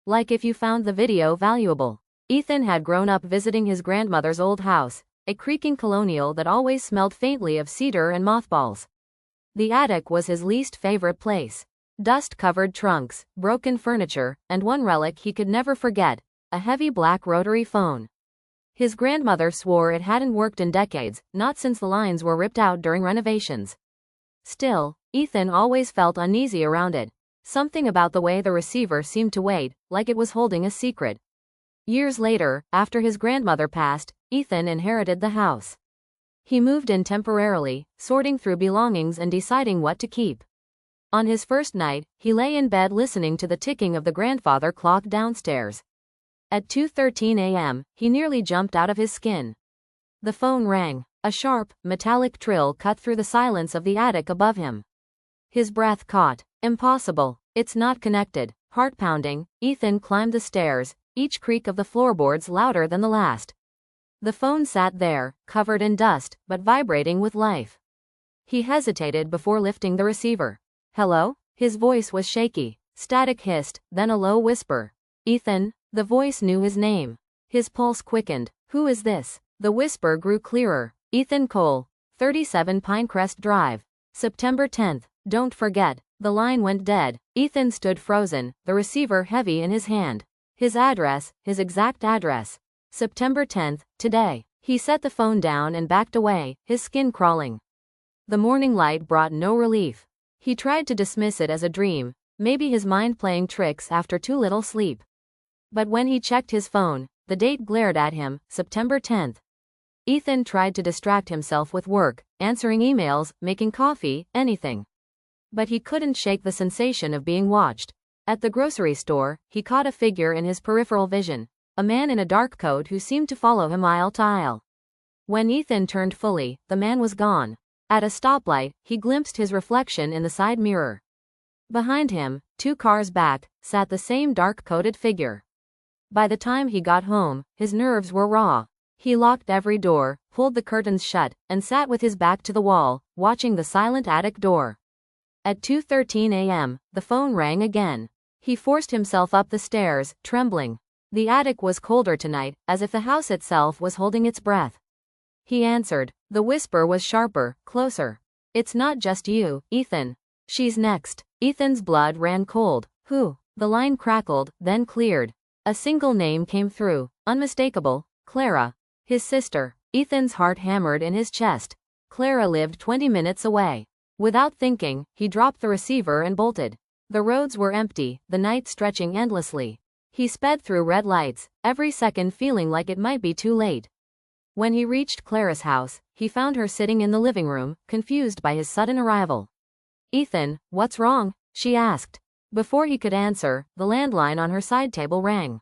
Like if you found the video valuable. Ethan had grown up visiting his grandmother's old house, a creaking colonial that always smelled faintly of cedar and mothballs. The attic was his least favorite place. Dust-covered trunks, broken furniture, and one relic he could never forget, a heavy black rotary phone. His grandmother swore it hadn't worked in decades, not since the lines were ripped out during renovations. Still, Ethan always felt uneasy around it. Something about the way the receiver seemed to wait, like it was holding a secret. Years later, after his grandmother passed, Ethan inherited the house. He moved in temporarily, sorting through belongings and deciding what to keep. On his first night, he lay in bed listening to the ticking of the grandfather clock downstairs. At 2:13 a.m., he nearly jumped out of his skin. The phone rang. A sharp, metallic trill cut through the silence of the attic above him. His breath caught. Impossible. It's not connected. Heart pounding, Ethan climbed the stairs, each creak of the floorboards louder than the last. The phone sat there, covered in dust, but vibrating with life. He hesitated before lifting the receiver. Hello? His voice was shaky. Static hissed, then a low whisper. Ethan? The voice knew his name. His pulse quickened. Who is this? The whisper grew clearer. Ethan Cole, 37 Pinecrest Drive. September 10th. Don't forget. The line went dead. Ethan stood frozen, the receiver heavy in his hand. His address, his exact address. September 10th, today. He set the phone down and backed away, his skin crawling. The morning light brought no relief. He tried to dismiss it as a dream, maybe his mind playing tricks after too little sleep. But when he checked his phone, the date glared at him, September 10th. Ethan tried to distract himself with work, answering emails, making coffee, anything. But he couldn't shake the sensation of being watched. At the grocery store, he caught a figure in his peripheral vision, a man in a dark coat who seemed to follow him aisle to aisle. When Ethan turned fully, the man was gone. At a stoplight, he glimpsed his reflection in the side mirror. Behind him, 2 cars back, sat the same dark-coated figure. By the time he got home, his nerves were raw. He locked every door, pulled the curtains shut, and sat with his back to the wall, watching the silent attic door. At 2:13 a.m., the phone rang again. He forced himself up the stairs, trembling. The attic was colder tonight, as if the house itself was holding its breath. He answered. The whisper was sharper, closer. It's not just you, Ethan. She's next. Ethan's blood ran cold. Who? The line crackled, then cleared. A single name came through, unmistakable, Clara. His sister. Ethan's heart hammered in his chest. Clara lived 20 minutes away. Without thinking, he dropped the receiver and bolted. The roads were empty, the night stretching endlessly. He sped through red lights, every second feeling like it might be too late. When he reached Clara's house, he found her sitting in the living room, confused by his sudden arrival. Ethan, what's wrong? She asked. Before he could answer, the landline on her side table rang.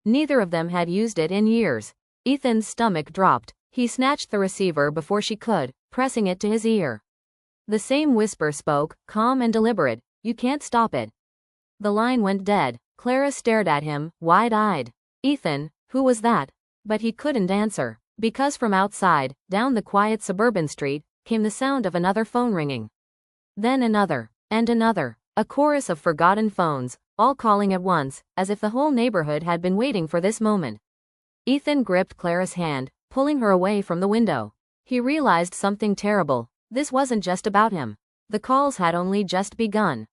Neither of them had used it in years. Ethan's stomach dropped. He snatched the receiver before she could, pressing it to his ear. The same whisper spoke, calm and deliberate. You can't stop it. The line went dead. Clara stared at him, wide-eyed. Ethan, who was that? But he couldn't answer, because from outside, down the quiet suburban street, came the sound of another phone ringing. Then another, and another. A chorus of forgotten phones, all calling at once, as if the whole neighborhood had been waiting for this moment. Ethan gripped Clara's hand, pulling her away from the window. He realized something terrible. This wasn't just about him. The calls had only just begun.